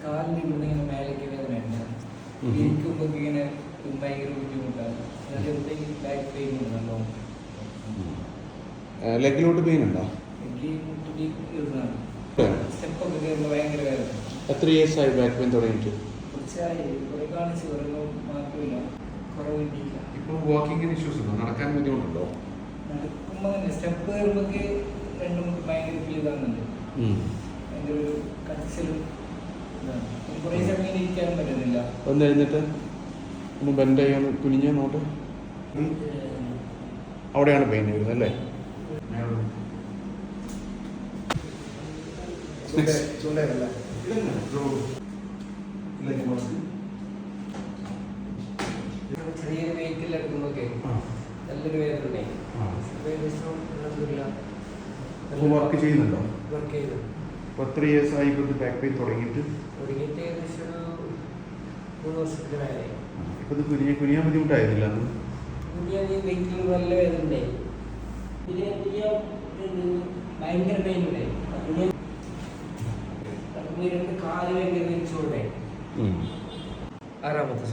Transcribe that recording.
കാലിന് ഇവിടുന്ന് ഇങ്ങനെ മേലേക്ക് വേദന ഉണ്ടാകും. ഇരിക്കുമ്പോൾ ഇങ്ങനെ ഭയങ്കര ബുദ്ധിമുട്ടാണ്. ബാക്ക് പെയിൻ ഉണ്ടല്ലോ. ലെഗിലോട്ട് പെയിൻ ഉണ്ടോ? സ്റ്റെപ്പൊക്കെ കയറുമ്പോൾ ഭയങ്കര വേദന. എത്ര ഇയേഴ്സ് ആയി ബാക്ക് പെയിൻ തുടങ്ങിയിട്ട്? കുറച്ചായി. കുറെ കാണിച്ച് പറയുമ്പോൾ മാറ്റമില്ല, കുറവില്ല. ഇപ്പോൾ വാക്കിങ്ങിന് ഇഷ്യൂസ് ഉണ്ടോ? നടക്കാൻ ബുദ്ധിമുട്ടുണ്ടോ? നടക്കുമ്പോൾ തന്നെ സ്റ്റെപ്പ് കയറുമ്പോൾ രണ്ടും ഭയങ്കര ഫീൽ ഇതാകുന്നുണ്ട്. ഭയങ്കര ഒരു കച്ചിലും ഇതാണ്. കുറേ സമയം ഇരിക്കാനും പറ്റുന്നില്ല. ഒന്ന് എഴുന്നിട്ട് ഒന്ന് ബെൻഡ് ചെയ്യാൻ കുനിഞ്ഞ് നോട്ട്. അവിടെയാണ് പെയിൻ വരുന്നത് അല്ലേ? ചെറിയൊരു വെഹിക്കിൾ എടുക്കുമ്പോഴൊക്കെ നല്ലൊരു വേദന ഉണ്ടായി. വർക്ക് ചെയ്യുന്നുണ്ടോ? വർക്ക് ചെയ്തു. ഇപ്പോൾ എത്ര ഇയേഴ്സ് ആയി ബാക്ക് പെയിൻ തുടങ്ങിയിട്ട്? ഏകദേശം 3 വർഷത്തിന് മേലെയായി. ഇപ്പോൾ ഇത് കുനിയാൻ ബുദ്ധിമുട്ടായിരുന്നില്ല അന്ന്? വെഹിക്കിൾ നല്ല വേദന ഉണ്ടായി. ഭയങ്കര പെയിൻ ഉണ്ടായി. രണ്ട് കാല് ഭയങ്കര വെച്ചുകൊണ്ടായി. ആറാമത്തെ.